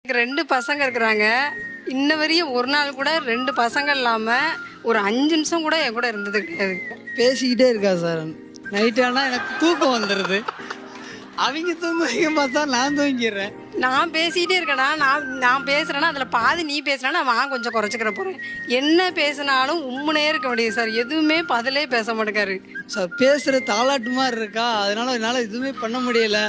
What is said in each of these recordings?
எனக்கு 2 பசங்க இருக்கிறாங்க. இன்ன வரையும் ஒரு நாள் கூட 2 பசங்க இல்லாமல் ஒரு 5 நிமிஷம் கூட என் கூட இருந்தது கிடையாது. பேசிக்கிட்டே இருக்கா சார். நைட் ஆனால் எனக்கு தூக்கம் வந்துடுது. அவங்க தூங்குவீங்க பார்த்தா நான் தூங்கிடுறேன். நான் பேசிக்கிட்டே இருக்கேனா, நான் பேசுகிறேன்னா அதில் பாதி நீ பேசுகிறேன்னா நான் கொஞ்சம் குறைச்சிக்கிற போகிறேன். என்ன பேசினாலும் உம்முனே இருக்க முடியும் சார். எதுவுமே பதிலே பேச மாட்டேங்காரு சார். பேசுகிற தாலாட்டு மாதிரி இருக்கா, அதனால என்னால் எதுவுமே பண்ண முடியல.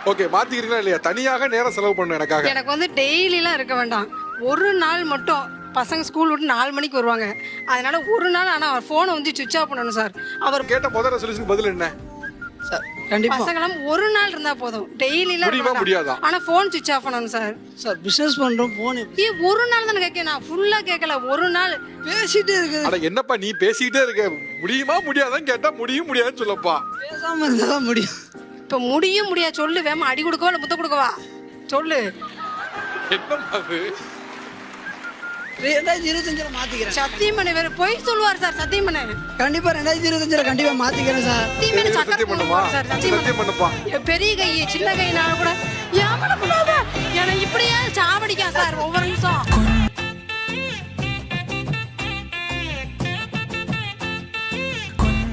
ஓகே, மாத்திக்கிறீங்களா இல்லையா? தனியாக நேரம் செலவு பண்ணு எனக்காக. எனக்கு வந்து டெய்லிலாம் இருக்க வேண்டாம். ஒரு நாள் மட்டும் பசங்க ஸ்கூல் விட்டு 4 மணிக்கு வருவாங்க. அதனால ஒரு நாள் ஆனால் அவர் ஃபோனை வந்து சுவிட்ச் ஆஃப் பண்ணணும் சார். அவர் கேட்ட முதல் ரெசல்யூஷன் பதில் என்ன சார்? கண்டிப்பாக பசங்களாம் ஒரு நாள் இருந்தால் போதும். டெய்லிலாம் முடியாதா? ஆனால் ஃபோன் சுவிட்ச் ஆஃப் பண்ணணும் சார். சார் பிஸ்னஸ் பண்ணுறோம். ஃபோன் ஒரு நாள் தானே கேட்க, நான் ஃபுல்லாக கேட்கல. ஒரு நாள் பேசிகிட்டே இருக்குது. அட என்னப்பா நீ பேசிக்கிட்டே இருக்க, முடியுமா முடியாதான்னு கேட்டா முடியும் முடியாதுன்னு சொல்லப்பா. பேசாமல் இருந்தால் தான் முடியும். இப்போ முடியும் முடியாது சொல்லு. வேமா அடி கொடுக்கவா இல்லை முத்த கொடுக்கவா சொல்லு. என்னம்மா அது? 2025 மாற்றிக்கிறேன். சத்தியமணி வேறு பொய் சொல்லுவார் சார். சத்தியமணி கண்டிப்பாக 2025 கண்டிப்பாக மாற்றிக்கிறேன் சார். சத்தியமணி சக்கரை சத்தியம் பண்ணுமா? சார். சத்தியம் பண்ணுப்பா. பெரிய கை சின்ன கைனால கூட ஏமாட கூடாது. எனக்கு இப்படியே சாவடிக்கா சார் ஒவ்வொரு நிமிஷம்.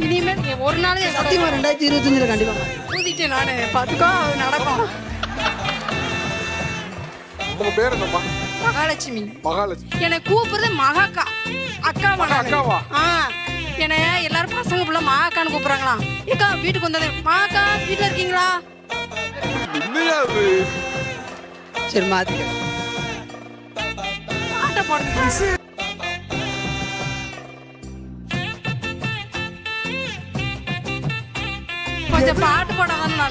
இனிமேல் ஒரு நாள் சத்தியமாக 2025 கண்டிப்பாக ஊதிட்டு நான் பார்த்துக்கோ நடக்கும். உங்க பேர் என்னம்மா? மகாலட்சுமி. மகாலட்சுமி. என்னை கூப்பிடுறது மகாக்கா. அக்காவா? அக்காவா? என்னை எல்லாரும் பசங்க பிள்ளை மகாக்கான்னு கூப்பிடுறாங்களாம். ஏக்கா வீட்டுக்கு வந்தது மகாக்கா வீட்டில் இருக்கீங்களா? என்னையா அது? சரி மாற்றிக்கிறேன். ஆட்ட போடுங்க. கொஞ்சம் பாட்டு போடாதான் நல்லா.